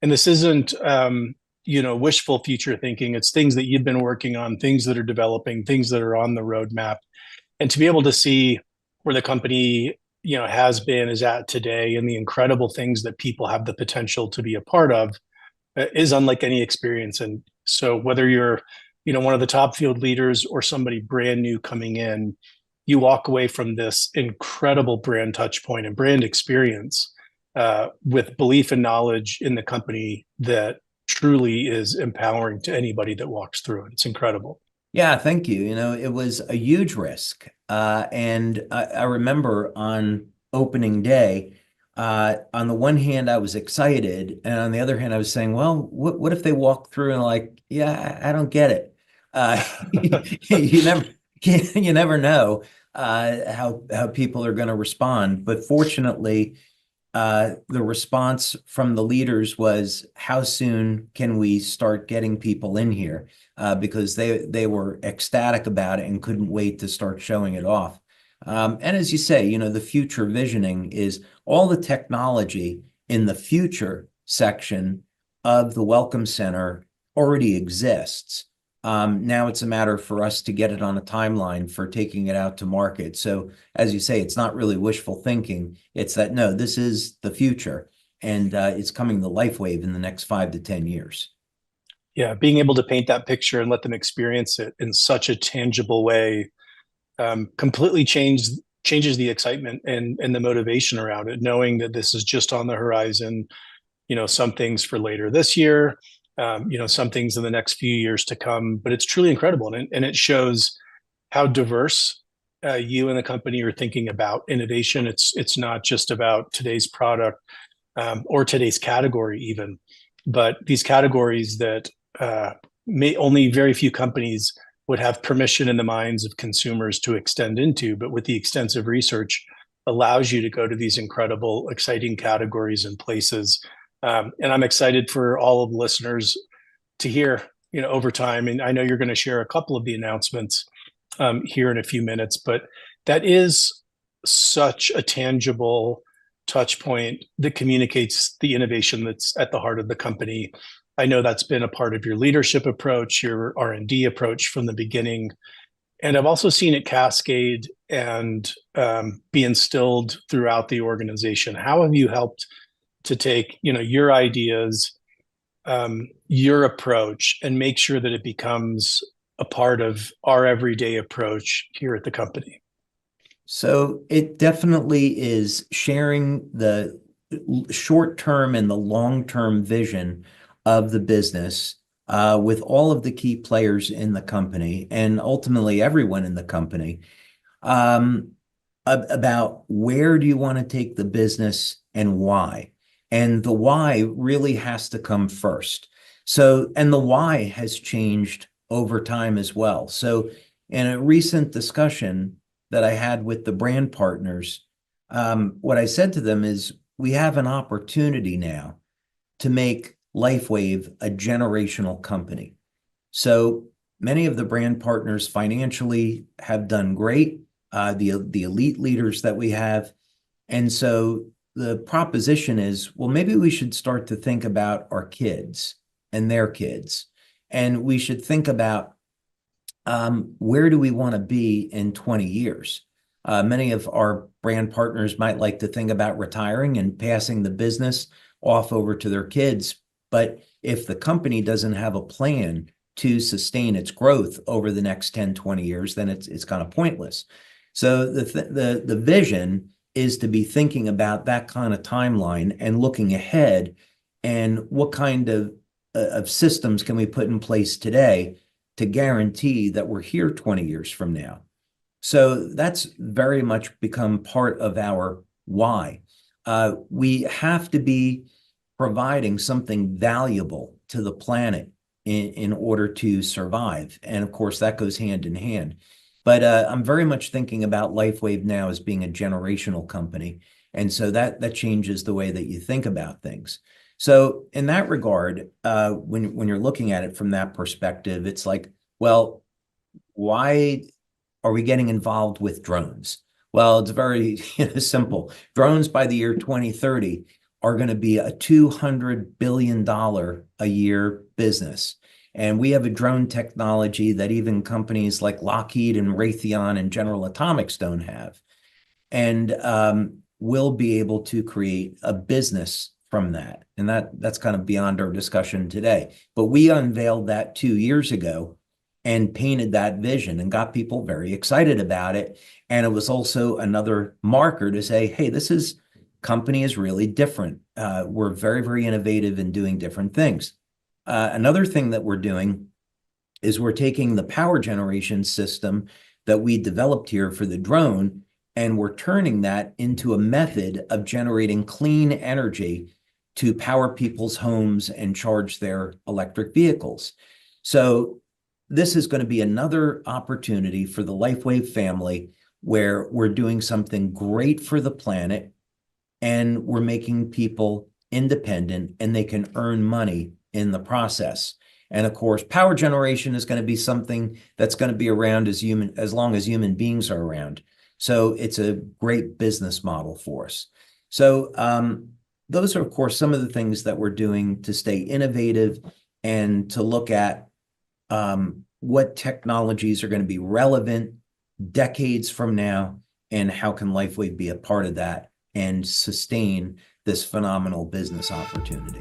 And this isn't, wishful future thinking. It's things that you've been working on, things that are developing, things that are on the roadmap. And to be able to see where the company, has been, is at today, and the incredible things that people have the potential to be a part of is unlike any experience. And so whether you're, one of the top field leaders or somebody brand new coming in, you walk away from this incredible brand touch point and brand experience with belief and knowledge in the company that truly is empowering to anybody that walks through it. It's incredible. Yeah, thank you. It was a huge risk. And I remember on opening day, on the one hand, I was excited. And on the other hand, I was saying, well, what if they walk through and like, yeah, I don't get it. You never know how people are going to respond. But fortunately, the response from the leaders was, how soon can we start getting people in here? Because they were ecstatic about it and couldn't wait to start showing it off. And as you say, the future visioning is all the technology in the future section of the Welcome Center already exists. Now it's a matter for us to get it on a timeline for taking it out to market. So as you say, it's not really wishful thinking. It's that, no, this is the future, and it's coming to LifeWave in the next 5 to 10 years. Yeah, being able to paint that picture and let them experience it in such a tangible way completely changes the excitement and the motivation around it, knowing that this is just on the horizon, some things for later this year, some things in the next few years to come. But it's truly incredible. And it shows how diverse you and the company are thinking about innovation. It's not just about today's product or today's category even, but these categories that only very few companies would have permission in the minds of consumers to extend into, but with the extensive research allows you to go to these incredible, exciting categories and places. And I'm excited for all of the listeners to hear, over time. And I know you're going to share a couple of the announcements here in a few minutes, but that is such a tangible touch point that communicates the innovation that's at the heart of the company. I know that's been a part of your leadership approach, your R&D approach from the beginning. And I've also seen it cascade and be instilled throughout the organization. How have you helped to take, your ideas, your approach, and make sure that it becomes a part of our everyday approach here at the company? So it definitely is sharing the short-term and the long-term vision of the business with all of the key players in the company and ultimately everyone in the company about where do you want to take the business and why. And the why really has to come first. So, and the why has changed over time as well. So in a recent discussion that I had with the brand partners, what I said to them is, we have an opportunity now to make LifeWave a generational company. So many of the brand partners financially have done great, the elite leaders that we have. And so the proposition is, well, maybe we should start to think about our kids and their kids. And we should think about where do we want to be in 20 years? Many of our brand partners might like to think about retiring and passing the business off over to their kids. But if the company doesn't have a plan to sustain its growth over the next 10, 20 years, then it's kind of pointless. So the vision is to be thinking about that kind of timeline and looking ahead, and what kind of systems can we put in place today to guarantee that we're here 20 years from now. So that's very much become part of our why. We have to be providing something valuable to the planet in order to survive. And of course, that goes hand in hand. But I'm very much thinking about LifeWave now as being a generational company. And so that changes the way that you think about things. So in that regard, when you're looking at it from that perspective, it's like, well, why are we getting involved with drones? Well, it's very simple. Drones by the year 2030 are going to be a $200 billion a year business. And we have a drone technology that even companies like Lockheed and Raytheon and General Atomics don't have. And we'll be able to create a business from that. And that's kind of beyond our discussion today. But we unveiled that 2 years ago and painted that vision and got people very excited about it. And it was also another marker to say, hey, company is really different. We're very, very innovative in doing different things. Another thing that we're doing is we're taking the power generation system that we developed here for the drone, and we're turning that into a method of generating clean energy to power people's homes and charge their electric vehicles. So this is going to be another opportunity for the LifeWave family where we're doing something great for the planet and we're making people independent and they can earn money in the process. And of course, power generation is going to be something that's going to be around as long as human beings are around. So it's a great business model for us. So those are, of course, some of the things that we're doing to stay innovative and to look at what technologies are going to be relevant decades from now, and how can LifeWave be a part of that and sustain this phenomenal business opportunity.